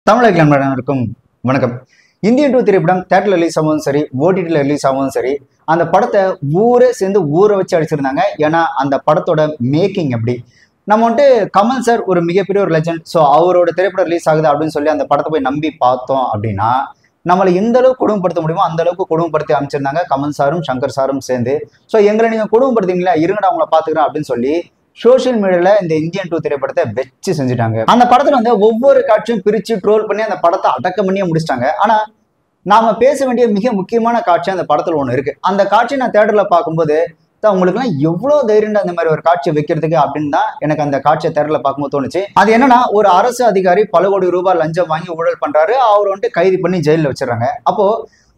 தமிழக நண்பர்களுக்கும் வணக்கம். இந்தியன் டூ திரைப்படம் தியேட்டர்ல ரிலீஸ் ஆகும் சரி, ஓடிடியில் ரிலீஸ் ஆகும் சரி, அந்த படத்தை ஊரே சேர்ந்து ஊரை வச்சு அடிச்சிருந்தாங்க. ஏன்னா அந்த படத்தோட மேக்கிங் எப்படி நம்ம வந்துட்டு கமல் சார் ஒரு மிகப்பெரிய ஒரு லெஜண்ட். ஸோ அவரோட திரைப்படம் ரிலீஸ் ஆகுது அப்படின்னு சொல்லி அந்த படத்தை போய் நம்பி பார்த்தோம் அப்படின்னா நம்மளை எந்த அளவுக்கு கொடுமைப்படுத்த முடியுமோ அந்த அளவுக்கு கொடுமைப்படுத்தி அமைச்சிருந்தாங்க கமல் சாரும் சங்கர் சாரும் சேர்ந்து. ஸோ எங்களை நீங்கள் கொடுமைப்படுத்தீங்களா, இருங்கடா அவங்கள பார்த்துக்கிறேன் அப்படின்னு சொல்லி சோசியல் மீடியால இந்த இந்தியன் டூ திரைப்படத்தை வெச்சு செஞ்சுட்டாங்க. அந்த படத்துல வந்து ஒவ்வொரு காட்சியும் பிரிச்சு ட்ரோல் பண்ணி அந்த படத்தை அடக்கம் பண்ணியே முடிச்சிட்டாங்க. ஆனா நாம பேச வேண்டிய மிக முக்கியமான காட்சி அந்த படத்துல ஒண்ணு இருக்கு. அந்த காட்சி நான் தியேட்டர்ல பார்க்கும்போது உங்களுக்கு எல்லாம் எவ்வளவு தைரியம் அந்த மாதிரி ஒரு காட்சியை வைக்கிறதுக்கு அப்படின்னு தான் எனக்கு அந்த காட்சியை தியேட்டர்ல பார்க்கும்போது தோணுச்சு. அது என்னன்னா, ஒரு அரசு அதிகாரி பல கோடி ரூபாய் லஞ்சம் வாங்கி ஊழல் பண்றாரு. அவர் வந்துட்டு கைது பண்ணி ஜெயிலில் வச்சிடறாங்க. அப்போ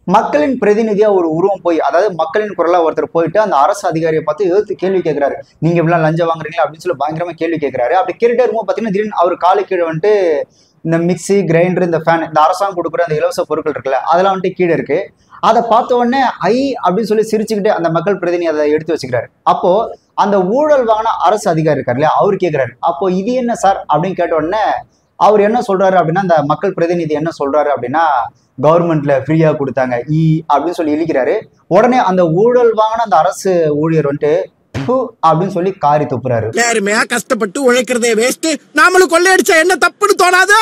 மக்களின் பிரதிநிதியா ஒரு உருவம் போய், அதாவது மக்களின் குரலா ஒருத்தர் போயிட்டு அந்த அரசு அதிகாரியை பார்த்து எதிர்த்து கேள்வி கேட்கிறாரு. நீங்க இவ்வளவு லஞ்சம் வாங்குறீங்களா அப்படின்னு சொல்லி பயங்கரமா கேள்வி கேட்கிறாரு. அப்படி கேட்டுட்டே இருக்கும்போது பாத்தீங்கன்னா திடீர்னு அவர் காலு கீழே வந்துட்டு இந்த மிக்சி, கிரைண்டர், இந்த ஃபேன், இந்த அரசாங்கம் கொடுக்குற அந்த இலவச பொருட்கள் இருக்குல்ல, அதெல்லாம் வந்துட்டு கீழே இருக்கு. அதை பார்த்த உடனே ஐ அப்படின்னு சொல்லி சிரிச்சுக்கிட்டு அந்த மக்கள் பிரதிநிதி அதை எடுத்து வச்சுக்கிறாரு. அப்போ அந்த ஊழல் வாங்கின அரசு அதிகாரி இருக்காரு இல்லையா, அவர் கேட்கிறாரு, அப்போ இது என்ன சார் அப்படின்னு கேட்ட உடனே அவர் என்ன சொல்றாரு அப்படின்னா, அந்த மக்கள் பிரதிநிதி என்ன சொல்றாரு அப்படின்னா, கவர்மெண்ட்ல ஃப்ரீயா கொடுத்தாங்க அப்படின்னு சொல்லி இழிக்கிறாரு. உடனே அந்த ஊழல் வாங்கின அந்த அரசு ஊழியர் வந்துட்டு அப்படின்னு சொல்லி காரி துப்புறாரு. நேர்மையா கஷ்டப்பட்டு உழைக்கிறதே வேஸ்ட், நாமளும் கொள்ளையடிச்சா என்ன தப்புன்னு தோணாது.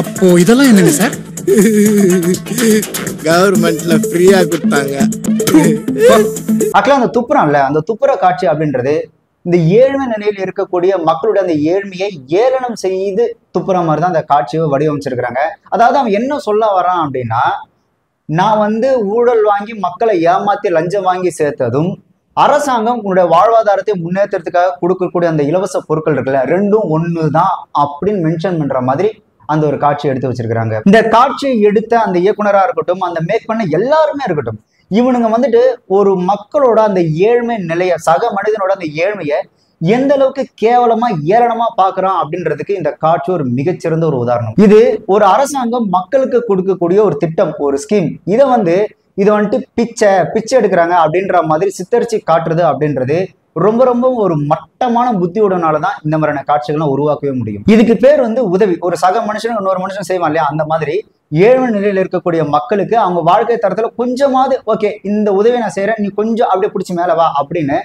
அப்போ இதெல்லாம் என்னங்க சார்? கவர்மெண்ட்ல ஃப்ரீயா கொடுத்தாங்க. ஆக்சுவலா அந்த துப்புறான்ல, அந்த துப்புற காட்சி அப்படின்றது இந்த ஏழ்மை நிலையில் இருக்கக்கூடிய மக்களுடைய அந்த ஏழ்மையை ஏளனம் செய்து துப்புற மாதிரி தான் அந்த காட்சியை வடிவமைச்சிருக்கிறாங்க. அதாவது அவன் என்ன சொல்ல வரான் அப்படின்னா, நான் வந்து ஊழல் வாங்கி மக்களை ஏமாத்தி லஞ்சம் வாங்கி சேர்த்ததும் அரசாங்கம் உன்னுடைய வாழ்வாதாரத்தை முன்னேற்றத்துக்காக கொடுக்கக்கூடிய அந்த இலவச பொருட்கள் இருக்குல்ல, ரெண்டும் ஒண்ணுதான் அப்படின்னு மென்ஷன் பண்ற மாதிரி அந்த ஒரு காட்சியை எடுத்து வச்சிருக்கிறாங்க. இந்த காட்சியை எடுத்த அந்த இயக்குனரா இருக்கட்டும், அந்த மேக் பண்ண எல்லாருமே இருக்கட்டும், இவனுங்க வந்துட்டு ஒரு மக்களோட அந்த ஏழ்மை நிலைய, சக மனிதனோட அந்த ஏழ்மையை எந்த அளவுக்கு கேவலமா ஏளனமா பாக்குறான் அப்படின்றதுக்கு இந்த காட்சி ஒரு மிகச்சிறந்த ஒரு உதாரணம். இது ஒரு அரசாங்கம் மக்களுக்கு கொடுக்கக்கூடிய ஒரு திட்டம், ஒரு ஸ்கீம். இதை வந்துட்டு பிச்சை எடுக்கிறாங்க அப்படின்ற மாதிரி சித்தரிச்சு காட்டுறது அப்படின்றது ரொம்ப ரொம்ப ஒரு மட்டமான புத்தியுடனாலதான் இந்த மாதிரியான காட்சிகள்லாம் உருவாக்கவே முடியும். இதுக்கு பேர் வந்து உதவி. ஒரு சக மனுஷனுக்கு இன்னொரு மனுஷன் செய்வான் இல்லையா, அந்த மாதிரி ஏழ்மை நிலையில இருக்கக்கூடிய மக்களுக்கு அவங்க வாழ்க்கை தரத்துல கொஞ்சமாவது ஓகே இந்த உதவி நான் செய்யறேன், நீ கொஞ்சம் அப்படியே பிடிச்சி மேல வா அப்படின்னு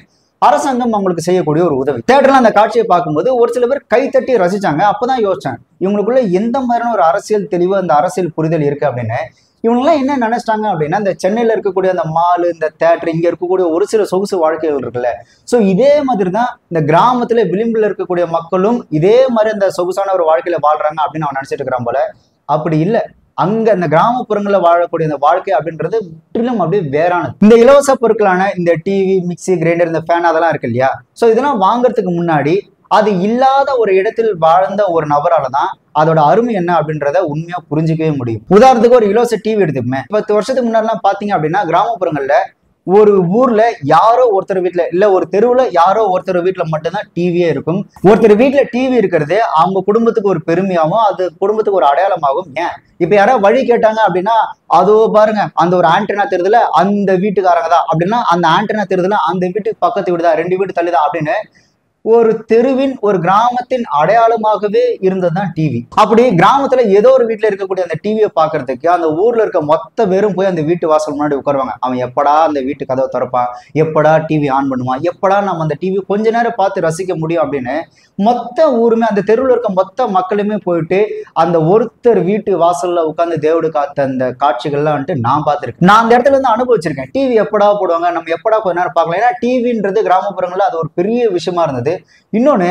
அரசாங்கம் அவங்களுக்கு செய்யக்கூடிய ஒரு உதவி. தியேட்டர்ல அந்த காட்சியை பார்க்கும்போது ஒரு சில பேர் கைத்தட்டி ரசிச்சாங்க. அப்பதான் யோசிச்சேன், இவங்களுக்குள்ள எந்த மாதிரியான ஒரு அரசியல் தெளிவு, அந்த அரசியல் புரிதல் இருக்கு அப்படின்னு. இவங்கெல்லாம் என்ன நினைச்சிட்டாங்க அப்படின்னா, இந்த சென்னையில இருக்கக்கூடிய அந்த மாலு, இந்த தியேட்டர், இங்க இருக்கக்கூடிய ஒரு சில சொகுசு வாழ்க்கைகள் இருக்குல்ல, ஸோ இதே மாதிரி தான் இந்த கிராமத்துல விளிம்புல இருக்கக்கூடிய மக்களும் இதே மாதிரி அந்த சொகுசான ஒரு வாழ்க்கையில வாழ்றாங்க அப்படின்னு அவன் நினைச்சிட்டு இருக்கிறான் போல. அப்படி இல்லை. அங்க அந்த கிராமப்புறங்களில் வாழக்கூடிய இந்த வாழ்க்கை அப்படின்றது முற்றிலும் அப்படியே வேறானது. இந்த இலவச பொருட்களான இந்த டிவி, மிக்சி, கிரைண்டர், இந்த ஃபேன் அதெல்லாம் இருக்கு இல்லையா, ஸோ இதெல்லாம் வாங்குறதுக்கு முன்னாடி அது இல்லாத ஒரு இடத்தில் வாழ்ந்த ஒரு நபரால தான் அதோட அருமை என்ன அப்படின்றத உண்மையா புரிஞ்சுக்கவே முடியும். உதாரணத்துக்கு ஒரு இலவச டிவி எடுத்துக்குமே. 10 வருஷத்துக்கு முன்னாடிலாம் பாத்தீங்க அப்படின்னா கிராமப்புறங்கள்ல ஒரு ஊர்ல யாரோ ஒருத்தர் வீட்டுல, இல்ல ஒரு தெருவுல யாரோ ஒருத்தர் வீட்டுல மட்டும்தான் டிவியே இருக்கும். ஒருத்தர் வீட்டுல டிவி இருக்கிறது அவங்க குடும்பத்துக்கு ஒரு பெருமையாகவும் அது குடும்பத்துக்கு ஒரு அடையாளமாகும். ஏன் இப்ப யாராவது வழி கேட்டாங்க அப்படின்னா, அதோ பாருங்க அந்த ஒரு ஆண்டனா தெரியுதுல, அந்த வீட்டுக்காரங்க தான் அப்படின்னா, அந்த ஆண்டனா தெரியுதுல அந்த வீட்டுக்கு பக்கத்து வீடு தான், 2 வீடு தள்ளிதான் அப்படின்னு ஒரு தெருவின், ஒரு கிராமத்தின் அடையாளமாகவே இருந்ததுதான் டிவி. அப்படி கிராமத்துல ஏதோ ஒரு வீட்டுல இருக்கக்கூடிய அந்த டிவியை பாக்குறதுக்கு அந்த ஊர்ல இருக்க மொத்த பேரும் போய் அந்த வீட்டு வாசல் முன்னாடி உட்காருவாங்க. அவன் எப்படா அந்த வீட்டு கதவை திறப்பான், எப்படா டிவி ஆன் பண்ணுவான், எப்படா நம்ம அந்த டிவி கொஞ்ச நேரம் பார்த்து ரசிக்க முடியும் அப்படின்னு மொத்த ஊருமே, அந்த தெருவில் இருக்க மொத்த மக்களுமே போயிட்டு அந்த ஒருத்தர் வீட்டு வாசல்ல உட்காந்து தேவடு காத்த அந்த காட்சிகள்லாம் வந்துட்டு நான் பார்த்திருக்கேன். நான் அந்த இடத்துல இருந்து அனுபவிச்சிருக்கேன். டிவி எப்படா போடுவாங்க, நம்ம எப்படா கொஞ்ச நேரம் பார்க்கலாம். ஏன்னா டிவின்றது கிராமப்புறங்கள்ல அது ஒரு பெரிய விஷயமா இருந்தது. இன்னொன்னு,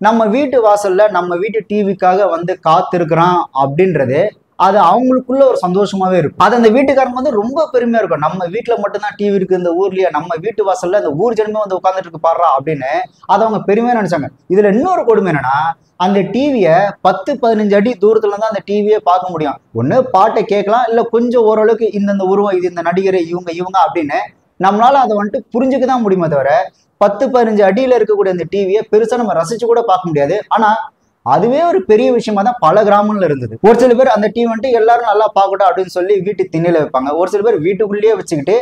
நம்ம வீட்டு வாசல்ல நம்ம வீட்டு டிவிக்காக வந்து காத்திருக்கிறான் அப்படின்றது அது அவங்களுக்குள்ள ஒரு சந்தோஷமாவே இருக்கும். அது அந்த வீட்டுக்காரங்க வந்து ரொம்ப பெருமையா இருக்கும். நம்ம வீட்டுல மட்டும்தான் டிவி இருக்கு இந்த ஊர்லயே, நம்ம வீட்டு வாசல்ல அந்த ஊர் ஜனமே வந்து உட்காந்துட்டு இருக்கு பாடுறா அப்படின்னு அதை அவங்க பெருமையா நினைச்சாங்க. இதுல இன்னொரு கொடுமை என்னன்னா, அந்த டிவியை 10-15 அடி தூரத்துல தான் அந்த டிவியை பார்க்க முடியும். ஒண்ணு பாட்டை கேட்கலாம், இல்ல கொஞ்சம் ஓரளவுக்கு இந்த உருவம், இது இந்த நடிகர், இவங்க அப்படின்னு நம்மளால அதை வந்துட்டு புரிஞ்சுக்கதான் முடியுமே தவிர 10-15 அடியில இருக்கக்கூடிய அந்த டிவியை பெருசா நம்ம ரசிச்சு கூட பார்க்க முடியாது. ஆனா அதுவே ஒரு பெரிய விஷயமா தான் பல கிராமங்கள்ல இருந்தது. ஒரு சில பேர் அந்த டிவி வந்துட்டு எல்லாரும் நல்லா பார்க்கட்டும் அப்படின்னு சொல்லி வீட்டு திண்ணையில வைப்பாங்க. ஒரு சில பேர் வீட்டுக்குள்ளேயே வச்சுக்கிட்டு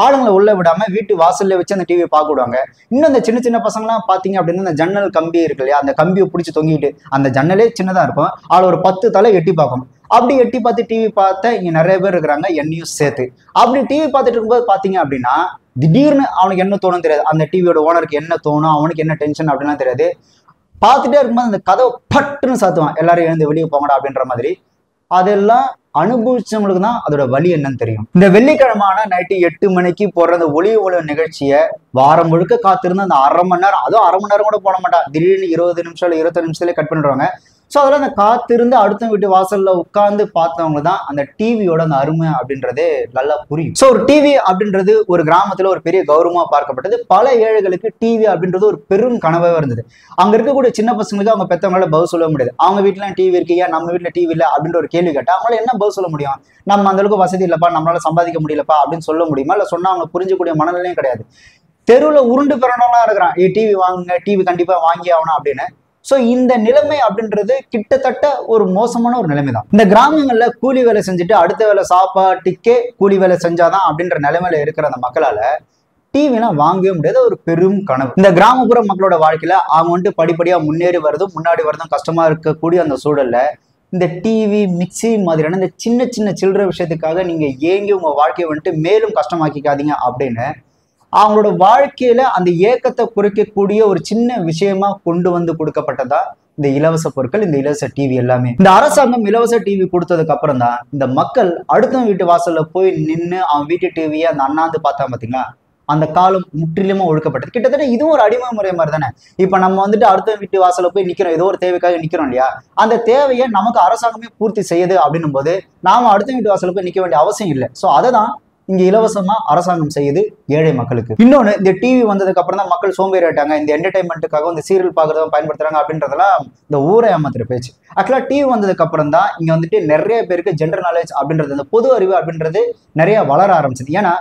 ஆளுங்களை உள்ள விடாம வீட்டு வாசல்ல வச்சு அந்த டிவியை பார்க்க விடுவாங்க. இன்னும் அந்த சின்ன சின்ன பசங்கலாம் பாத்தீங்க அப்படின்னா அந்த ஜன்னல் கம்பி இருக்கு இல்லையா, அந்த கம்பியை பிடிச்சி தொங்கிட்டு, அந்த ஜன்னலே சின்னதா இருக்கும், அதுல ஒரு 10 தலை எட்டி பார்க்கும். அப்படி எட்டி பார்த்து டிவி பார்த்த இங்க நிறைய பேர் இருக்கிறாங்க, என்னையும் சேர்த்து. அப்படி டிவி பார்த்துட்டு இருக்கும்போது பாத்தீங்க அப்படின்னா திடீர்னு அவனுக்கு என்ன தோணும் தெரியாது, அந்த டிவியோட ஓனருக்கு என்ன தோணும், அவனுக்கு என்ன டென்ஷன் அப்படின்லாம் தெரியாது. பார்த்துட்டே இருக்கும்போது அந்த கதவை பட்டுன்னு சாத்துவான், எல்லாரும் எழுந்து வெளியே போங்கடா அப்படின்ற மாதிரி. அதெல்லாம் அனுபவிச்சவங்களுக்கு தான் அதோட வலி என்னன்னு தெரியும். இந்த வெள்ளிக்கிழமான நைட்டு 8 மணிக்கு போடுற அந்த ஒளி நிகழ்ச்சியை வாரம் முழுக்க காத்திருந்து அந்த அரை மணி நேரம், அதுவும் அரை மணி நேரம் கூட போட மாட்டான், திடீர்னு 20 நிமிஷம் இல்லை 20 நிமிஷத்துலேயே கட் பண்ணிடுவாங்க. ஸோ அதெல்லாம் அந்த காத்திருந்து அடுத்த வீட்டு வாசல்ல உட்கார்ந்து பார்த்தவங்க தான் அந்த டிவியோட அந்த அருமை அப்படின்றதே நல்லா புரியும். ஸோ ஒரு டிவி அப்படின்றது ஒரு கிராமத்துல ஒரு பெரிய கௌரவமா பார்க்கப்பட்டது. பல ஏழைகளுக்கு டிவி அப்படின்றது ஒரு பெரும் கனவாக இருந்தது. அங்க இருக்கக்கூடிய சின்ன பசங்களுக்கு அவங்க பெற்றவங்களால பதில் சொல்ல முடியாது. அவங்க வீட்டுல டிவி இருக்கு, ஏன் நம்ம வீட்டுல டிவி இல்லை அப்படின்ற ஒரு கேள்வி கேட்டா அவங்களால என்ன பதில் சொல்ல முடியும்? நம்ம அந்த அளவுக்கு வசதி இல்லப்பா, நம்மளால சம்பாதிக்க முடியலப்பா அப்படின்னு சொல்ல முடியுமா? இல்லை சொன்னா அவங்க புரிஞ்சக்கூடிய மனநிலையும் கிடையாது. தெருவில் உருண்டு பிறனவெல்லாம் இருக்கிறான், டிவி வாங்குங்க, டிவி கண்டிப்பா வாங்கி ஆகணும் அப்படின்னு. ஸோ இந்த நிலைமை அப்படின்றது கிட்டத்தட்ட ஒரு மோசமான ஒரு நிலைமை தான். இந்த கிராமங்கள்ல கூலி வேலை செஞ்சுட்டு அடுத்த வேலை சாப்பாட்டுக்கே கூலி வேலை செஞ்சாதான் அப்படின்ற நிலைமையில இருக்கிற அந்த மக்களால டிவினா வாங்கவே முடியாத ஒரு பெரும் கனவு. இந்த கிராமப்புற மக்களோட வாழ்க்கையில அவங்க வந்துட்டு படிப்படியா முன்னேறி வருதும் முன்னாடி வருதும் கஷ்டமா இருக்கக்கூடிய அந்த சூழல்ல இந்த டிவி மிக்சி மாதிரியான இந்த சின்ன சின்ன சில்லற விஷயத்துக்காக நீங்க ஏங்கி உங்க வாழ்க்கையை வந்துட்டு மேலும் கஷ்டமாக்கிக்காதீங்க அப்படின்னு அவங்களோட வாழ்க்கையில அந்த ஏக்கத்தை குறைக்கக்கூடிய ஒரு சின்ன விஷயமா கொண்டு வந்து கொடுக்கப்பட்டதா இந்த இலவச பொருட்கள், இந்த இலவச டிவி எல்லாமே. இந்த அரசாங்கம் இலவச டிவி கொடுத்ததுக்கு அப்புறம் தான் இந்த மக்கள் அடுத்த வீட்டு வாசல்ல போய் நின்று அவன் வீட்டு டிவியை அந்த அண்ணாந்து பார்த்தா பாத்தீங்களா, அந்த காலம் முற்றிலுமா ஒழுக்கப்பட்டது. கிட்டத்தட்ட இதுவும் ஒரு அடிமை முறை மாதிரி தானே. இப்ப நம்ம வந்துட்டு அடுத்த வீட்டு வாசல்ல போய் நிக்கிறோம், ஏதோ ஒரு தேவைக்காக நிக்கிறோம் இல்லையா, அந்த தேவையை நமக்கு அரசாங்கமே பூர்த்தி செய்யுது அப்படின்னும் போது நாம அடுத்த வீட்டு வாசல்ல போய் நிக்க வேண்டிய அவசியம் இல்லை. ஸோ அதை தான் இங்க இலவசமா அரசாங்கம் செய்யுது ஏழை மக்களுக்கு. இன்னொன்னு, இந்த டிவி வந்ததுக்கு அப்புறம் தான் மக்கள் சோம்பேறி ஆயிட்டாங்க, இந்த என்டர்டைன்மெண்ட்டுக்காக இந்த சீரியல் பாக்குறத பயன்படுத்துறாங்க அப்படின்றதெல்லாம் இந்த ஊரை ஏமாத்துற பேச்சு. ஆக்சுவலா டிவி வந்ததுக்கு அப்புறம் தான் இங்க வந்துட்டு நிறைய பேருக்கு ஜென்ரல் நாலேஜ் அப்படின்றது, இந்த பொது அறிவு அப்படின்றது நிறைய வளர ஆரம்பிச்சது. ஏன்னா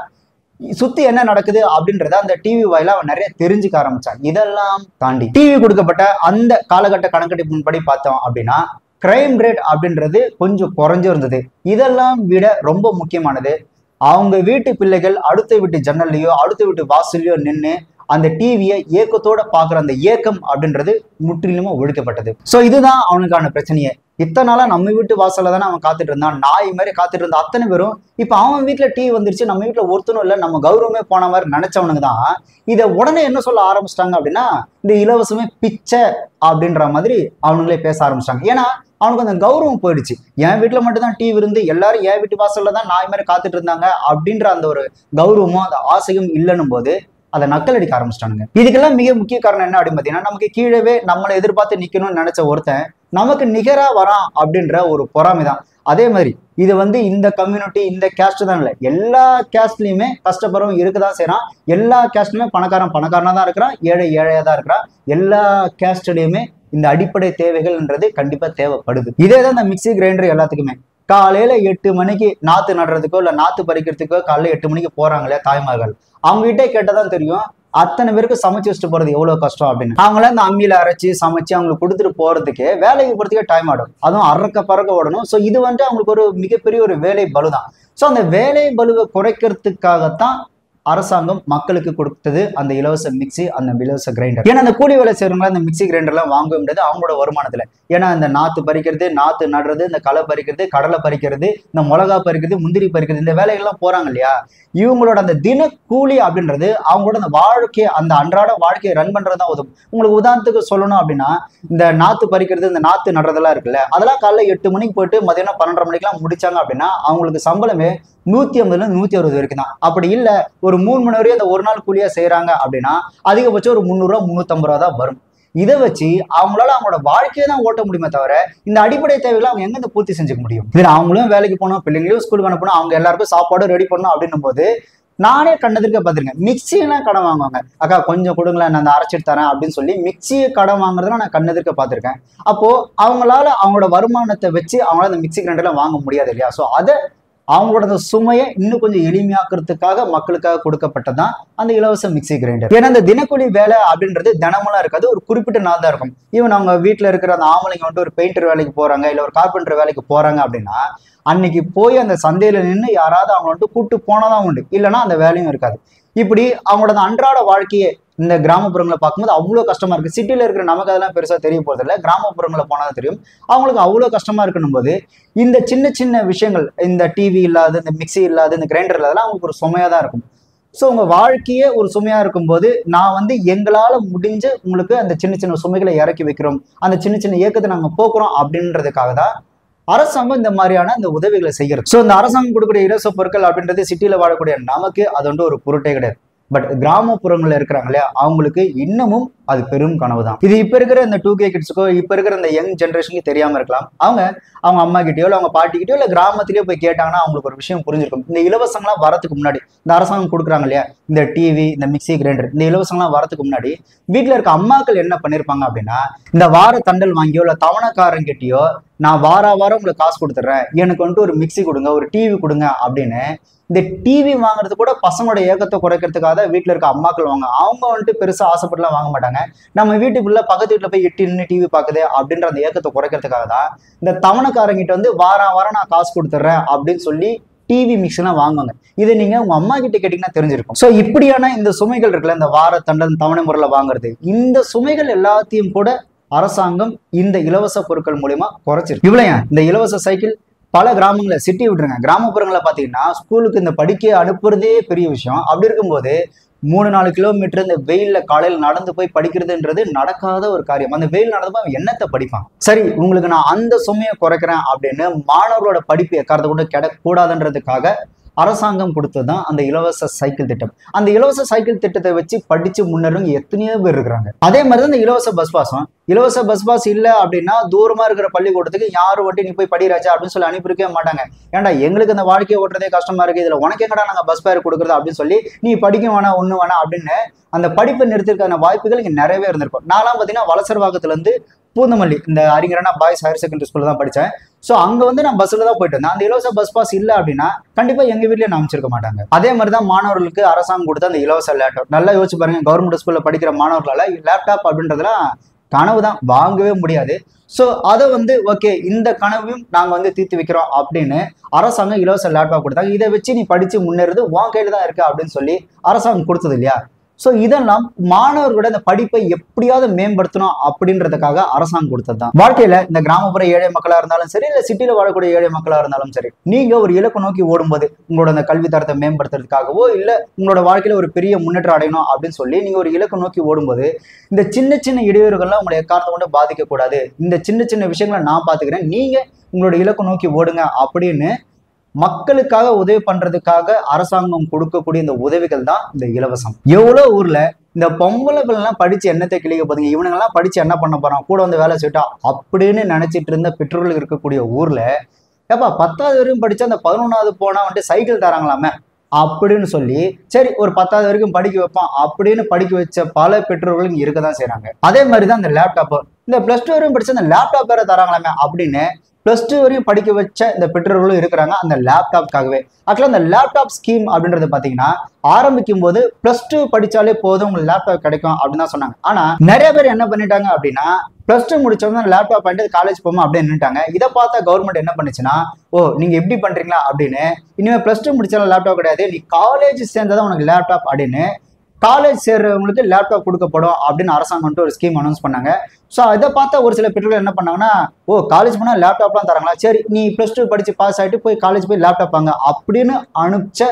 சுத்தி என்ன நடக்குது அப்படின்றத அந்த டிவி வாயில அவன் நிறைய தெரிஞ்சுக்க ஆரம்பிச்சான். இதெல்லாம் தாண்டி டிவி கொடுக்கப்பட்ட அந்த காலகட்ட கணக்கெடுப்பின்படி பார்த்தோம் அப்படின்னா கிரைம் ரேட் அப்படின்றது கொஞ்சம் குறைஞ்சு இருந்தது. இதெல்லாம் விட ரொம்ப முக்கியமானது, அவங்க வீட்டு பிள்ளைகள் அடுத்த வீட்டு ஜன்னல்லையோ அடுத்த வீட்டு வாசல்லையோ நின்று அந்த டிவியை ஏக்கத்தோட பாக்குற அந்த ஏக்கம் அப்படின்றது முற்றிலுமா ஒழிக்கப்பட்டது. ஸோ இதுதான் அவனுக்கான பிரச்சனையே. இத்தனை நாளா நம்ம வீட்டு வாசல்ல தானே அவன் காத்துட்டு இருந்தான், நாய் மாதிரி காத்துட்டு இருந்தா அத்தனை பேரும் இப்ப அவன் வீட்டுல டிவி வந்துருச்சு, நம்ம வீட்டுல ஒருத்தனும் இல்லை, நம்ம கௌரவமே போன மாதிரி நினைச்சவனுக்கு தான் இதை உடனே என்ன சொல்ல ஆரம்பிச்சிட்டாங்க அப்படின்னா இந்த இலவசமே பிச்சை அப்படின்ற மாதிரி அவனுங்களே பேச ஆரம்பிச்சிட்டாங்க. ஏன்னா அவனுக்கு அந்த கௌரவம் போயிடுச்சு. என் வீட்டுல மட்டும் தான் டிவி இருந்து எல்லாரும் என் வீட்டு வாசல்ல தான் நாய் மாதிரி காத்துட்டு இருந்தாங்க அப்படின்ற அந்த ஒரு கௌரவமும் அந்த ஆசையும் இல்லைன்னும் போது அதை நக்கல் அடிக்க ஆரம்பிச்சிட்டானுங்க. இதுக்கெல்லாம் மிக முக்கிய காரணம் என்ன அப்படின்னு பார்த்தீங்கன்னா, நமக்கு கீழவே நம்மளை எதிர்பார்த்து நிக்கணும்னு நினைச்ச ஒருத்தன் நமக்கு நிகரா வரான் அப்படின்ற ஒரு பொறாமை தான். அதே மாதிரி இது வந்து இந்த கம்யூனிட்டி இந்த கேஸ்ட் தான் இல்லை, எல்லா கேஸ்ட்லயுமே கஷ்டப்படுறவங்க இருக்குதான் செய்யறான். எல்லா கேஸ்ட்லயுமே பணக்காரனா தான் இருக்கிறான், ஏழை ஏழையா தான் இருக்கிறான். எல்லா கேஸ்ட்லயுமே இந்த அடிப்படை தேவைகள்ன்றது கண்டிப்பா தேவைப்படுது. இதே தான் இந்த மிக்சி கிரைண்டர் எல்லாத்துக்குமே. காலையில 8 மணிக்கு நாத்து நடுறதுக்கோ இல்ல நாத்து பறிக்கிறதுக்கோ காலையில 8 மணிக்கு போறாங்களே தாய்மார்கள், அவங்க கிட்டே கேட்டதான் தெரியும் அத்தனை பேருக்கு சமைச்சு வச்சுட்டு போறது எவ்வளவு கஷ்டம் அப்படின்னு. அவங்கள இந்த அம்மியில அரைச்சி சமைச்சு அவங்களுக்கு கொடுத்துட்டு போறதுக்கே வேலைக்கு போறதுக்கே டைம் ஆடும், அதுவும் அறக்க பறக்க ஓடணும். ஸோ இது வந்துட்டு அவங்களுக்கு ஒரு மிகப்பெரிய ஒரு வேலை பலுதான். ஸோ அந்த வேலை பலுவை குறைக்கிறதுக்காகத்தான் அரசாங்கம் மக்களுக்கு கொடுத்தது அந்த இலவச மிக்சி, அந்த இலவச கிரைண்டர். ஏன்னா அந்த கூலி வேலை செய்யறவங்களா இந்த மிக்சி கிரைண்டர்லாம் வாங்க முடியாது அவங்களோட வருமானத்துல. ஏன்னா இந்த நாத்து பறிக்கிறது, நாத்து நடுறது, இந்த களை பறிக்கிறது, கடலை பறிக்கிறது, இந்த மிளகா பறிக்கிறது, முந்திரி பறிக்கிறது, இந்த வேலைகள்லாம் போறாங்க இல்லையா, இவங்களோட அந்த தின கூலி அப்படின்றது அவங்களோட அந்த வாழ்க்கையை, அந்த அன்றாட வாழ்க்கையை ரன் பண்றதுதான் உதவும். உங்களுக்கு உதாரணத்துக்கு சொல்லணும் அப்படின்னா இந்த நாத்து பறிக்கிறது, இந்த நாத்து நடுறதெல்லாம் இருக்குல்ல, அதெல்லாம் காலைல 8 மணிக்கு போயிட்டு மதியானம் 12:30 மணிக்கெல்லாம் முடிச்சாங்க அப்படின்னா அவங்களுக்கு சம்பளமே 150 160 வரைக்கும் தான். அப்படி இல்லை ஒரு 3 மணி வரையும் அந்த ஒரு நாள் கூலியா செய்யறாங்க அப்படின்னா அதிகபட்சம் ஒரு 300 350 தான் வரும். இதை வச்சு அவங்களால அவங்களோட வாழ்க்கையை தான் ஓட்ட முடியுமே தவிர இந்த அடிப்படை தேவைகளை அவங்க எங்க பூர்த்தி செஞ்சுக்க முடியும்? இதுல அவங்களும் வேலைக்கு போகணும், பிள்ளைங்களையும் ஸ்கூலுக்கு அனுப்பணும், அவங்க எல்லாருக்கும் சாப்பாடு ரெடி பண்ணணும் அப்படின்னும் போது நானே கண்ணதிர்க்க பார்த்துருக்கேன். மிக்சியெல்லாம் கடன் வாங்குவாங்க, அக்கா கொஞ்சம் கொடுங்களேன் நான் அந்த அரைச்சிட்டு தரேன் அப்படின்னு சொல்லி மிக்சியை கடன் வாங்குறதுலாம் நான் கண்ணதிர்க்க பார்த்துருக்கேன். அப்போ அவங்களால அவங்களோட வருமானத்தை வச்சு அவங்களால அந்த மிக்சி கிரைண்டர்லாம் வாங்க முடியாது இல்லையா. ஸோ அதை அவங்களோட அந்த சுமையை இன்னும் கொஞ்சம் எளிமையாக்குறதுக்காக மக்களுக்காக கொடுக்கப்பட்டதான் அந்த இலவச மிக்சி கிரைண்டர். ஏன்னா அந்த தினக்கூலி வேலை அப்படின்றது தினமெல்லாம் இருக்காது, ஒரு குறிப்பிட்ட நாள் தான் இருக்கும். ஈவன் அவங்க வீட்டுல இருக்கிற அந்த ஆம்பளைங்க வந்துட்டு ஒரு பெயிண்டர் வேலைக்கு போறாங்க, இல்ல ஒரு கார்பெண்டர் வேலைக்கு போறாங்க அப்படின்னா அன்னைக்கு போய் அந்த சந்தையில நின்று யாராவது அவங்க வந்துட்டு கூட்டு போனதான் உண்டு, இல்லைன்னா அந்த வேலையும் இருக்காது. இப்படி அவங்களோட அன்றாட வாழ்க்கையை இந்த கிராமப்புறங்களை பார்க்கும்போது அவ்வளோ கஷ்டமா இருக்கு. சிட்டியில இருக்கிற நமக்கு அதெல்லாம் பெருசா தெரிய போறது இல்லை, கிராமப்புறங்களை போனாதான் தெரியும். அவங்களுக்கு அவ்வளோ கஷ்டமா இருக்கணும் போது இந்த சின்ன சின்ன விஷயங்கள், இந்த டிவி இல்லாத, இந்த மிக்சி இல்லாத, இந்த கிரைண்டர் இல்லாதெல்லாம் அவங்களுக்கு ஒரு சுமையா தான் இருக்கும். ஸோ உங்க வாழ்க்கையே ஒரு சுமையா இருக்கும்போது நான் எங்களால முடிஞ்சு உங்களுக்கு அந்த சின்ன சின்ன சுமைகளை இறக்கி வைக்கிறோம், அந்த சின்ன சின்ன இயக்கத்தை நாங்க போக்குறோம் அப்படின்றதுக்காக தான் அரசாங்கம் இந்த மாதிரியான இந்த உதவிகளை செய்கிறது. ஸோ இந்த அரசாங்கம் கொடுக்கக்கூடிய இலவச பொருட்கள் அப்படின்றது சிட்டியில வாழக்கூடிய நமக்கு அது ஒரு பொருட்டே கிடையாது. பட் கிராமப்புறங்கள்ல இருக்கிறாங்க இல்லையா, அவங்களுக்கு இன்னமும் அது பெரும் கனவு தான். இது இப்ப இருக்கிற இந்த 2K கிட்ஸுக்கோ இப்ப இருக்கிற இந்த யங் ஜென்ரேஷனுக்கு தெரியாம இருக்கலாம். அவங்க அம்மா கிட்டயோ இல்ல அவங்க பாட்டி கிட்டயோ இல்ல கிராமத்திலேயோ போய் கேட்டாங்கன்னா அவங்களுக்கு ஒரு விஷயம் புரிஞ்சிருக்கும். இந்த இலவசங்கள்லாம் வரதுக்கு முன்னாடி இந்த அரசாங்கம் கொடுக்குறாங்க இல்லையா, இந்த டிவி, இந்த மிக்சி கிரைண்டர், இந்த இலவசங்கள்லாம் வரதுக்கு முன்னாடி வீட்டுல இருக்க அம்மாக்கள் என்ன பண்ணிருப்பாங்க அப்படின்னா, இந்த வார தண்டல் வாங்கியோ இல்ல தவணைக்காரன் கிட்டயோ நான் வாரம் உங்களுக்கு காசு கொடுத்துட்றேன், எனக்கு ஒரு மிக்சி கொடுங்க, ஒரு டிவி கொடுங்க அப்படின்னு இந்த டிவி வாங்குறது கூட பசங்களோட ஏக்கத்தை குறைக்கிறதுக்காக வீட்டுல இருக்க அம்மாக்கள் அவங்க பெருசா ஆசைப்பட்டுலாம் வாங்க மாட்டாங்க. நம்ம வீட்டுக்குள்ள பக்கத்து வீட்டுல போய் எட்டி நின்று டிவி பாக்குது அப்படின்ற அந்த ஏக்கத்தை குறைக்கிறதுக்காக தான் இந்த தவணைக்காரங்கிட்ட வாரம் நான் காசு கொடுத்துட்றேன் அப்படின்னு சொல்லி டிவி மிக்ஸ் எல்லாம் வாங்குவாங்க. இதை நீங்க உங்க அம்மா கிட்ட கேட்டீங்கன்னா தெரிஞ்சிருக்கும். சோ இப்படியான இந்த சுமைகள் இருக்குல்ல, இந்த வார தண்டன் தவணை முறையில வாங்குறது, இந்த சுமைகள் எல்லாத்தையும் கூட அரசாங்கம் இந்த இலவச பொருட்கள் மூலியமா குறைச்சிருக்கு. இவ்வளவு இந்த இலவச சைக்கிள் பல கிராமங்களை, சிட்டி விட்டுருங்க, கிராமப்புறங்களை பாத்தீங்கன்னா ஸ்கூலுக்கு இந்த படிக்க அனுப்புறதே பெரிய விஷயம். அப்படி இருக்கும்போது 3-4 கிலோமீட்டர் இந்த வெயில்ல காலையில் நடந்து போய் படிக்கிறதுன்றது நடக்காத ஒரு காரியம். அந்த வெயில் நடந்து போய் என்னத்தை படிப்பான்? சரி, உங்களுக்கு நான் அந்த சுமையை குறைக்கிறேன் அப்படின்னு மாணவர்களோட படிப்பு எக்காரத்தை கூட கிடக்கூடாதுன்றதுக்காக அரசாங்கம் கொடுத்ததுதான் அந்த இலவச சைக்கிள் திட்டம். அந்த இலவச சைக்கிள் திட்டத்தை வச்சு படிச்சு முன்னேறவங்க எத்தனையோ பேர் இருக்கிறாங்க. அதே மாதிரிதான் இந்த இலவச பஸ் பாஸும். இலவச பஸ் பாஸ் இல்லை அப்படின்னா தூரமா இருக்கிற பள்ளிக்கூடத்துக்கு யாரும் நீ போய் படிராச்சா அப்படின்னு சொல்லி அனுப்பியிருக்கவே மாட்டாங்க. ஏன்டா எங்களுக்கு அந்த வாழ்க்கையை ஓட்டுறதே கஷ்டமா இருக்கு, இதுல உனக்கு எங்கடா நாங்க பஸ் பேர் கொடுக்குறது அப்படின்னு சொல்லி நீ படிக்க வேணாம் ஒண்ணு வேணாம் அப்படின்னு அந்த படிப்பை நிறுத்திருக்கான வாய்ப்புகள் இங்க நிறையவே இருந்திருக்கும். நான்லாம் பாத்தீங்கன்னா வலசர்வாக்கத்துல இருந்து பூந்தமல்லி இந்த அறிஞரான பாய்ஸ் ஹையர் செகண்டரி ஸ்கூல்ல தான் படித்தேன். ஸோ அங்க நான் பஸ்ல தான் போயிட்டு இருந்தேன். அந்த இலவச பஸ் பாஸ் இல்லை அப்படின்னா கண்டிப்பா எங்க வீட்லயே நான் அமைச்சிருக்க மாட்டாங்க. அதே மாதிரி தான் மாணவர்களுக்கு அரசாங்கம் கொடுத்த அந்த இலவச லேப்டாப். நல்லா யோசிச்சு பாருங்க, கவர்மெண்ட் ஸ்கூல்ல படிக்கிற மாணவர்களால லேப்டாப் அப்படின்றதுலாம் கனவு தான், வாங்கவே முடியாது. ஸோ அதை ஓகே, இந்த கனவையும் நாங்க தீர்த்து வைக்கிறோம் அப்படின்னு அரசாங்கம் இலவச லேப்டாப் கொடுத்தாங்க. இதை வச்சு நீ படிச்சு முன்னேறது உன் கையில தான் இருக்கு அப்படின்னு சொல்லி அரசாங்கம் கொடுத்தது இல்லையா. ஸோ இதெல்லாம் மாணவர்களோட இந்த படிப்பை எப்படியாவது மேம்படுத்தணும் அப்படின்றதுக்காக அரசாங்கம் கொடுத்தது தான். வாழ்க்கையில இந்த கிராமப்புற ஏழை மக்களா இருந்தாலும் சரி, இல்ல சிட்டியில வாழக்கூடிய ஏழை மக்களா இருந்தாலும் சரி, நீங்க ஒரு இலக்கு நோக்கி ஓடும்போது உங்களோட அந்த கல்வி தரத்தை மேம்படுத்துறதுக்காகவோ இல்ல உங்களோட வாழ்க்கையில ஒரு பெரிய முன்னேற்றம் அடையணும் அப்படின்னு சொல்லி நீங்க ஒரு இலக்கு நோக்கி ஓடும்போது இந்த சின்ன சின்ன இடையூறுகள்லாம் உங்களை எக்காரணத்தை கொண்டு பாதிக்க கூடாது, இந்த சின்ன சின்ன விஷயங்களை நான் பாத்துக்கிறேன், நீங்க உங்களோட இலக்கு நோக்கி ஓடுங்க அப்படின்னு மக்களுக்காக உதவி பண்றதுக்காக அரசாங்கம் கொடுக்கக்கூடிய இந்த உதவிகள் தான் இந்த இலவசம். எவ்வளவு ஊர்ல இந்த பொம்பளைகள் எல்லாம் படிச்சு என்னத்தை கிளிக்க போதுங்க, இவனுங்கெல்லாம் படிச்சு என்ன பண்ண போறான், கூட வேலை செய்யட்டா அப்படின்னு நினைச்சிட்டு இருந்த பெற்றோர்கள் இருக்கக்கூடிய ஊர்ல ஏப்பா 10வது வரைக்கும் படிச்சா அந்த 11வது போனா சைக்கிள் தராங்களாமே அப்படின்னு சொல்லி சரி ஒரு 10வது வரைக்கும் படிக்க வைப்பான் அப்படின்னு படிக்க வச்ச பல பெற்றோர்கள் இங்க இருக்கதான் செய்யறாங்க. அதே மாதிரிதான் இந்த லேப்டாப், இந்த +2 வரைக்கும் படிச்ச அந்த லேப்டாப் வேற தராங்களாமே அப்படின்னு +2 வரையும் படிக்க வச்ச இந்த பெற்றோர்களும் இருக்கிறாங்க அந்த லேப்டாப்காகவே. ஆக்சுவலா அந்த லேப்டாப் ஸ்கீம் அப்படின்றது பாத்தீங்கன்னா ஆரம்பிக்கும் போது +2 படிச்சாலே போதும் உங்களுக்கு லேப்டாப் கிடைக்கும் அப்படின்னு தான் சொன்னாங்க. ஆனா நிறைய பேர் என்ன பண்ணிட்டாங்க அப்படின்னா +2 முடிச்சவங்க லேப்டாப் பண்ணிட்டு காலேஜ் போமா அப்படின்னு நின்னுட்டாங்க. இதை பார்த்தா கவர்மெண்ட் என்ன பண்ணுச்சுன்னா, ஓ நீங்க எப்படி பண்றீங்களா அப்படின்னு, இனிமே +2 முடிச்சாலும் லேப்டாப் கிடையாது, நீ காலேஜ் சேர்ந்ததான் உனக்கு லேப்டாப் அப்படின்னு காலேஜ் சேர்றவங்களுக்கு லேப்டாப் கொடுக்கப்படும் அப்படின்னு அரசாங்கம் ஒரு ஸ்கீம் அனௌன்ஸ் பண்ணாங்க. ஸோ இதை பார்த்தா ஒரு சில பெற்றோர்கள் என்ன பண்ணாங்கன்னா, ஓ காலேஜ் போனால் லேப்டாப்லாம் தராங்களா, சரி நீ +2 படிச்சு பாஸ் ஆகிட்டு போய் காலேஜ் போய் லேப்டாப் வாங்க அப்படின்னு அனுப்பிச்ச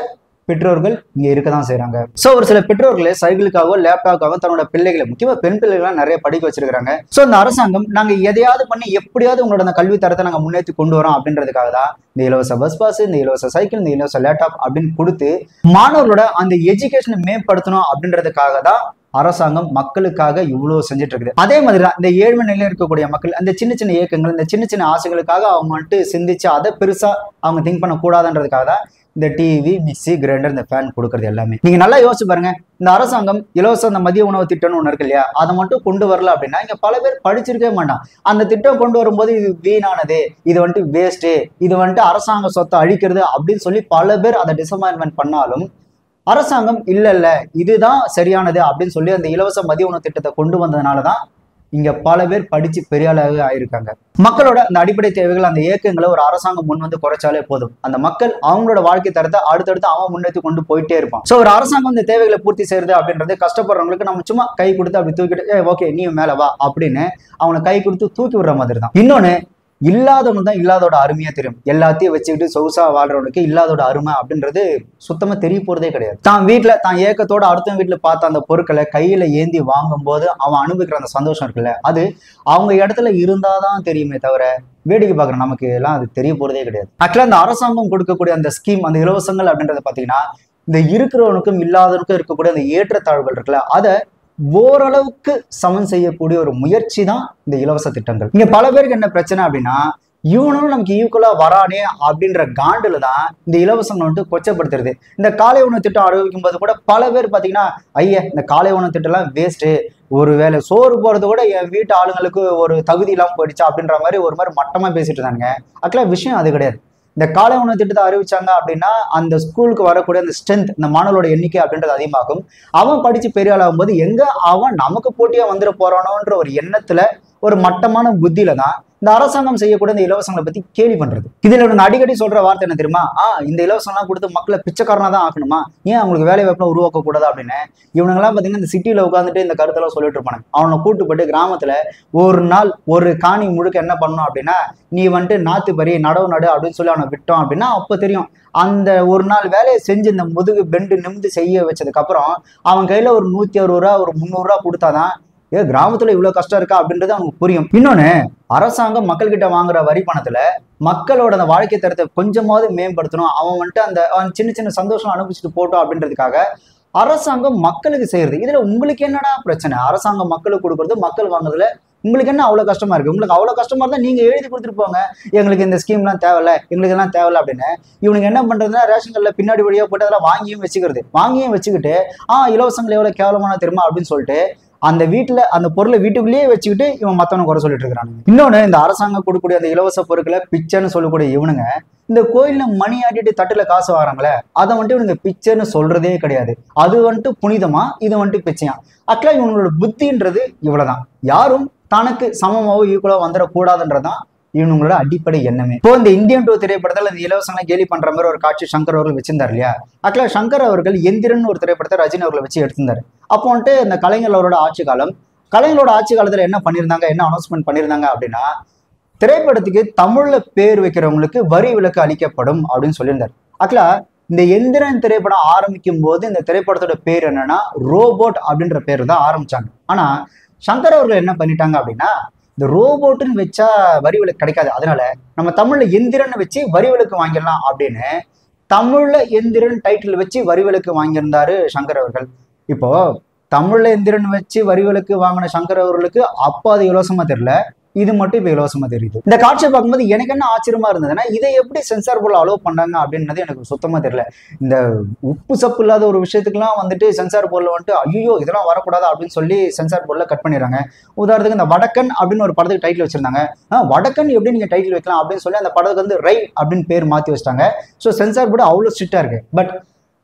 பெற்றோர்கள் இங்க இருக்கதான் செய்யறாங்க. ஸோ ஒரு சில பெற்றோர்களே சைக்கிளுக்காக லேப்டாப்காக தன்னோட பிள்ளைகளை, முக்கியமா பெண் பிள்ளைகள்லாம் நிறைய படிக்க வச்சிருக்காங்க. ஸோ இந்த அரசாங்கம் நாங்க எதையாவது பண்ணி எப்படியாவது உங்களோட அந்த கல்வி தரத்தை நாங்க முன்னேற்றி கொண்டு வரோம் அப்படின்றதுக்காக தான் இந்த இலவச பஸ் பாஸ், இந்த இலவச சைக்கிள், இந்த இலவச லேப்டாப் அப்படின்னு கொடுத்து மாணவர்களோட அந்த எஜுகேஷனை மேம்படுத்தணும் அப்படின்றதுக்காக தான் அரசாங்கம் மக்களுக்காக இவ்வளவு செஞ்சுட்டு இருக்குது. அதே மாதிரிதான் இந்த ஏழ்மை நிலையில இருக்கக்கூடிய மக்கள் அந்த சின்ன சின்ன இயக்கங்கள், இந்த சின்ன சின்ன ஆசைகளுக்காக அவங்க சிந்திச்சு அதை பெருசா அவங்க திங்க் பண்ண கூடாதுன்றதுக்காக தான் இந்த டிவி, மிக்சி, கிரைண்டர், இந்த ஃபேன் கொடுக்கறது எல்லாமே. நீங்க நல்லா யோசிச்சு பாருங்க, இந்த அரசாங்கம் இலவச இந்த மதிய உணவு திட்டம்னு ஒண்ணு இருக்கு இல்லையா, அதை மட்டும் கொண்டு வரல அப்படின்னா இங்க பல பேர் படிச்சிருக்கவே மாட்டான். அந்த திட்டம் கொண்டு வரும்போது இது வீணானது, இது வேஸ்ட், இது அரசாங்க சொத்தை அழிக்கிறது அப்படின்னு சொல்லி பல பேர் அதை டிசப்பாயின்மெண்ட் பண்ணாலும் அரசாங்கம் இல்ல இதுதான் சரியானது அப்படின்னு சொல்லி அந்த இலவச மதிய உணவு திட்டத்தை கொண்டு வந்ததுனாலதான் இங்க பல பேர் படிச்சு பெரிய ஆளாக ஆயிருக்காங்க. மக்களோட அந்த அடிப்படை தேவைகள், அந்த இயக்கங்களை ஒரு அரசாங்கம் முன் வந்து குறைச்சாலே போதும். அந்த மக்கள் அவங்களோட வாழ்க்கை தரத்தை அடுத்தடுத்து அவன் முன்னேற்றி கொண்டு போயிட்டே இருப்பான். சோ ஒரு அரசாங்கம் இந்த தேவைகளை பூர்த்தி செய்யறது அப்படின்றது கஷ்டப்படுறவங்களுக்கு நம்ம சும்மா கை கொடுத்து அப்படி தூக்கிட்டு ஓகே நீ மேல வா அப்படின்னு அவனை கை கொடுத்து தூக்கி விடுற மாதிரி தான். இன்னொன்னு, இல்லாதவங்க தான் இல்லாதோட அருமையா தெரியும். எல்லாத்தையும் வச்சுக்கிட்டு சொகுசா வாழ்றவனுக்கு இல்லாதோட அருமை அப்படின்றது சுத்தமா தெரிய போறதே கிடையாது. தான் வீட்டுல தான் ஏக்கத்தோட அடுத்த வீட்டுல பார்த்த அந்த பொருட்களை கையில ஏந்தி வாங்கும் போது அவன் அனுபவிக்கிற அந்த சந்தோஷம் இருக்குல்ல, அது அவங்க இடத்துல இருந்தாதான் தெரியுமே தவிர வேடிக்கை பார்க்குற நமக்கு எல்லாம் அது தெரிய போறதே கிடையாது. ஆக்சுவலா அந்த அரசாங்கம் கொடுக்கக்கூடிய அந்த ஸ்கீம், அந்த இலவசங்கள் அப்படின்றத பாத்தீங்கன்னா இந்த இருக்கிறவனுக்கும் இல்லாதவனுக்கும் இருக்கக்கூடிய அந்த ஏற்றத்தாழ்வுகள் இருக்குல்ல, அதை ஓரளவுக்கு சமன் செய்யக்கூடிய ஒரு முயற்சி தான் இந்த இலவச திட்டங்கள். இங்க பல பேருக்கு என்ன பிரச்சனை அப்படின்னா, இவனும் நமக்கு ஈக்குவலா வரானே அப்படின்ற காண்டுல தான் இந்த இலவசங்கள் கொச்சப்படுத்துறது. இந்த காலை உணவு திட்டம் அறிவிக்கும் போது கூட பல பேர் பாத்தீங்கன்னா ஐயா இந்த காலை உணவு திட்டம் எல்லாம் வேஸ்ட், ஒரு வேளை சோறு போறது கூட என் வீட்டு ஆளுங்களுக்கு ஒரு தகுதி இல்லாம போயிடுச்சா அப்படின்ற மாதிரி ஒரு மாதிரி மட்டமா பேசிட்டு இருந்தாங்க. ஆக்சுவலா விஷயம் அது கிடையாது. இந்த காலை உணவு திட்டத்தை அறிவிச்சாங்க அப்படின்னா அந்த ஸ்கூலுக்கு வரக்கூடிய அந்த ஸ்ட்ரென்த், இந்த மாணவரோட எண்ணிக்கை அப்படின்றது அதிகமாகும். அவன் படிச்சு பெரிய ஆளாகும் போது எங்க அவன் நமக்கு போட்டியா வந்துட போறானோன்ற ஒரு எண்ணத்துல, ஒரு மட்டமான புத்தியில தான் இந்த அரசாங்கம் செய்யக்கூடிய இந்த இலவசங்களை பத்தி கேலி பண்றது. இதுல இவங்க அடிக்கடி சொல்ற வார்த்தை என்ன தெரியுமா, இந்த இலவசம்லாம் கொடுத்து மக்களை பிச்சைக்காரனா தான் ஆக்கணுமா, ஏன் அவங்களுக்கு வேலை வாய்ப்புல உருவாக்க கூடாது அப்படின்னு இவனுங்கெல்லாம் பாத்தீங்கன்னா இந்த சிட்டியில உட்காந்துட்டு இந்த கருத்தெல்லாம் சொல்லிட்டு இருப்பாங்க. அவனை கூட்டு போட்டு கிராமத்துல ஒரு நாள் ஒரு காணி முழுக்க என்ன பண்ணணும் அப்படின்னா, நீ நாத்து பறி நடவு நடு அப்படின்னு சொல்லி அவனை விட்டோம் அப்படின்னா அப்ப தெரியும். அந்த ஒரு நாள் வேலையை செஞ்சு இந்த முதுகு பெண்டு நிமிந்து செய்ய வச்சதுக்கு அப்புறம் அவன் கையில ஒரு 160 ரூபா ஒரு 300 ரூபா கொடுத்தாதான் கிராமத்துல இவ்வளவு கஷ்டம் இருக்கா அப்படின்றது அவனுக்கு புரியும். இன்னொன்னு, அரசாங்கம் மக்கள் கிட்ட வாங்குற வரி பணத்துல மக்களோட அந்த வாழ்க்கை தரத்தை கொஞ்சமாவது மேம்படுத்தணும், அவன் அவன் சின்ன சின்ன சந்தோஷம் அனுபவிச்சுட்டு போட்டோம் அப்படின்றதுக்காக அரசாங்கம் மக்களுக்கு செய்யறது. இதுல உங்களுக்கு என்னடா பிரச்சனை? அரசாங்கம் மக்களுக்கு கொடுக்கறது, மக்கள் வாங்குறதுல உங்களுக்கு என்ன அவ்வளவு கஷ்டமா இருக்கு? உங்களுக்கு அவ்வளவு கஷ்டமா இருந்தா நீங்க எழுதி கொடுத்துட்டு போங்க, எங்களுக்கு இந்த ஸ்கீம்லாம் தேவையில்ல, எங்களுக்கு எல்லாம் தேவையில்ல அப்படின்னு. இவனுக்கு என்ன பண்றதுன்னா ரேஷன் கடையில பின்னாடி வழியா போட்டு அதெல்லாம் வாங்கியும் வச்சுக்கிட்டு இலவசங்கள் எவ்வளவு கேவலமான தெரியுமா அப்படின்னு சொல்லிட்டு அந்த வீட்டுல அந்த பொருளை வீட்டுக்குள்ளேயே வச்சுக்கிட்டு இவன் மத்தவனை குறை சொல்லிட்டு இருக்கிறாங்க. இன்னொன்னு, இந்த அரசாங்கம் கொடுக்கக்கூடிய அந்த இலவச பொருட்களை பிச்சைன்னு சொல்லக்கூடிய இவனுங்க இந்த கோயில்ல மணி ஆட்டிட்டு தட்டுல காசு வாங்குறாங்களே, அதை இவனுங்க பிச்சைன்னு சொல்றதே கிடையாது. அது புனிதமா, இது பிச்சையா. ஆக்சுவலா இவங்களோட புத்தின்றது இவ்வளவுதான். யாரும் தனக்கு சமமாவோ ஈக்குவலா வந்துடக்கூடாதுன்றதான் இவங்களோட அடிப்படை எண்ணமே. இப்போ இந்த இந்தியன் 2 திரைப்படத்துல இந்த இலவசங்களை கேலி பண்ற மாதிரி ஒரு காட்சி சங்கர் அவர்கள் வச்சிருந்தார் இல்லையா. ஆக்சுவலா சங்கர் அவர்கள் எந்திரன் ஒரு திரைப்படத்தை ரஜினி அவர்களை வச்சு எடுத்திருந்தாரு. அப்போ இந்த கலைஞர் அவரோட ஆட்சி காலத்துல என்ன பண்ணியிருந்தாங்க, என்ன அனௌன்ஸ்மெண்ட் பண்ணியிருந்தாங்க அப்படின்னா, திரைப்படத்துக்கு தமிழ்ல பேர் வைக்கிறவங்களுக்கு வரி விலக்கு அளிக்கப்படும் அப்படின்னு சொல்லியிருந்தாரு. ஆக்சுவலா இந்த எந்திரன் திரைப்படம் ஆரம்பிக்கும் போது இந்த திரைப்படத்தோட பேர் என்னன்னா ரோபோட் அப்படின்ற பேர் தான் ஆரம்பிச்சாங்க. ஆனா சங்கர் அவர்கள் என்ன பண்ணிட்டாங்க அப்படின்னா, இந்த ரோபோட்டுன்னு வச்சா வரி விலக்கு கிடைக்காது, அதனால நம்ம தமிழ்ல எந்திரன் வச்சு வரி விலக்கு வாங்கிடலாம் அப்படின்னு தமிழ்ல எந்திரன் டைட்டில் வச்சு வரி விலக்கு வாங்கியிருந்தாரு சங்கர் அவர்கள். இப்போ தமிழ்ல எந்திரன் வச்சு வரி விலக்கு வாங்கின சங்கர் அவர்களுக்கு அப்போ அது இலவசமா தெரியல, இது மட்டும் இப்ப இலவசமா தெரியுது. இந்த காட்சியை பார்க்கும்போது எனக்கு என்ன ஆச்சரியமா இருந்ததுன்னா, இதை எப்படி சென்சார் போர்டில் அலோவ் பண்ணாங்க அப்படின்றது எனக்கு சுத்தமா தெரியல. இந்த உப்பு சப்பு இல்லாத ஒரு விஷயத்துக்குலாம் சென்சார் போர்டில் ஐயோ இதெல்லாம் வரக்கூடாது அப்படின்னு சொல்லி சென்சார் போர்டில் கட் பண்ணிடுறாங்க. உதாரணத்துக்கு இந்த வடக்கன் அப்படின்னு ஒரு படத்துக்கு டைட்டில் வச்சிருந்தாங்க. வடக்கன் எப்படி நீங்க டைட்டில் வைக்கலாம் அப்படின்னு சொல்லி அந்த படத்துக்கு ரை அப்படின்னு பேர் மாத்தி வச்சிட்டாங்க. ஸோ சென்சார் போர்டு அவ்வளோ ஸ்ட்ரிக்டா இருக்கு. பட்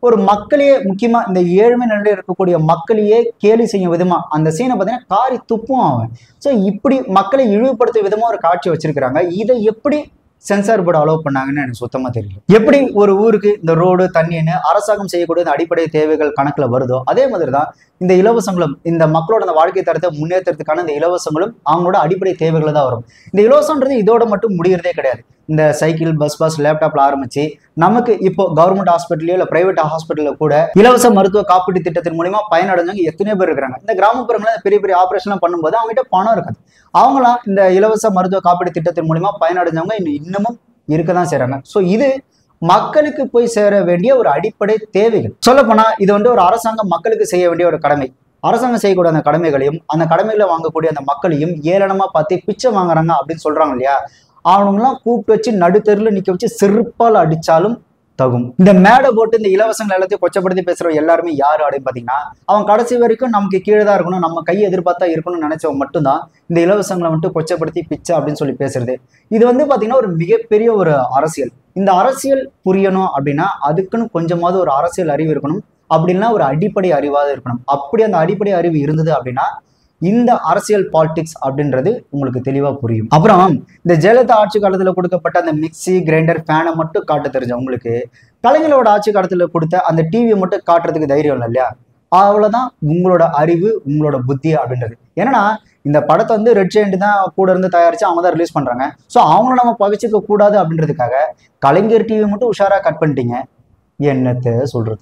ஒரு மக்களையே, முக்கியமா இந்த ஏழ்மை நிலையில இருக்கக்கூடிய மக்களையே கேலி செய்யும் விதமா அந்த சீனை பார்த்தீங்கன்னா காரி துப்பும் அவன். ஸோ இப்படி மக்களை இழிவுபடுத்தும் விதமா ஒரு காட்சி வச்சிருக்கிறாங்க. இதை எப்படி சென்சார் போர்டு அலோவ் பண்ணாங்கன்னு எனக்கு சுத்தமா தெரியல. எப்படி ஒரு ஊருக்கு இந்த ரோடு தண்ணின்னு அரசாங்கம் செய்யக்கூடிய அடிப்படை தேவைகள் கணக்குல வருதோ, அதே மாதிரிதான் இந்த இலவசங்களும் இந்த மக்களோட அந்த வாழ்க்கை தரத்தை முன்னேற்றத்துக்கான இந்த இலவசங்களும் அவங்களோட அடிப்படை தேவைகள் தான் வரும். இந்த இலவசம்ன்றது இதோட மட்டும் முடிகிறதே கிடையாது. இந்த சைக்கிள், பஸ், லேப்டாப்ல ஆரம்பிச்சு நமக்கு இப்போ கவர்மெண்ட் ஹாஸ்பிட்டலையோ இல்ல பிரைவேட் ஹாஸ்பிட்டல்ல கூட இலவச மருத்துவ காப்பீட்டு திட்டத்தின் மூலமா பயனடைஞ்சவங்க எத்தனையோ பேர் இருக்கிறாங்க. இந்த கிராமப்புறங்களில் பெரிய பெரிய ஆபரேஷன் பண்ணும்போது அவங்ககிட்ட பணம் இருக்காது. அவங்களாம் இந்த இலவச மருத்துவ காப்பீட்டு திட்டத்தின் மூலமா பயனடைஞ்சவங்க இன்னமும் இருக்கதான் செய்யறாங்க. ஸோ இது மக்களுக்கு போய் சேர வேண்டிய ஒரு அடிப்படை தேவைகள். சொல்ல போனா இது ஒரு அரசாங்கம் மக்களுக்கு செய்ய வேண்டிய ஒரு கடமை. அரசாங்கம் செய்யக்கூடிய அந்த கடமைகளையும் அந்த கடமைகளை வாங்கக்கூடிய அந்த மக்களையும் ஏளனமா பார்த்து பிச்சை வாங்குறாங்க அப்படின்னு சொல்றாங்க இல்லையா. அவனுங்கெல்லாம் கூப்பிட்டு வச்சு நடுத்தெருல நிக்க வச்சு செருப்பால் அடிச்சாலும் தகும். இந்த மேடை போட்டு இந்த இலவசங்கள் எல்லாத்தையும் கொச்சப்படுத்தி பேசுற எல்லாருமே யாரு அப்படின்னு பாத்தீங்கன்னா, அவன் கடைசி வரைக்கும் நமக்கு கீழே தான் இருக்கணும், நம்ம கையை எதிர்பார்த்தா இருக்கணும்னு நினைச்சவங்க மட்டும்தான் இந்த இலவசங்களை வந்துட்டு கொச்சப்படுத்தி பிச்சை அப்படின்னு சொல்லி பேசுறது. இது வந்து பாத்தீங்கன்னா ஒரு மிகப்பெரிய ஒரு அரசியல். இந்த அரசியல் புரியணும் அப்படின்னா அதுக்குன்னு கொஞ்சமாவது ஒரு அரசியல் அறிவு இருக்கணும், அப்படின்னா ஒரு அடிப்படை அறிவாக இருக்கணும். அப்படி அந்த அடிப்படை அறிவு இருந்தது அப்படின்னா இந்த அரசியல் பாலிடிக்ஸ் அப்படின்றது உங்களுக்கு தெளிவா புரியும். அப்புறம் இந்த ஜெயலலிதா ஆட்சி காலத்துல கொடுக்கப்பட்ட அந்த மிக்சி கிரைண்டர் ஃபேனை மட்டும் காட்ட தெரிஞ்சவங்களுக்கு கலைஞரோட ஆட்சி காலத்துல கொடுத்த அந்த டிவியை மட்டும் காட்டுறதுக்கு தைரியம் இல்லை இல்லையா? அவ்வளவுதான் உங்களோட அறிவு, உங்களோட புத்தி அப்படின்றது. ஏன்னா இந்த படத்தை வந்து ரெட் ஜெயண்ட் தான் கூட இருந்து தயாரிச்சு அவங்க தான் ரிலீஸ் பண்றாங்க. ஸோ அவங்கள நம்ம பகிச்சிக்க கூடாது அப்படின்றதுக்காக கலைஞர் டிவி மட்டும் உஷாரா கட் பண்ணிட்டீங்க. என்னத்தை சொல்றது?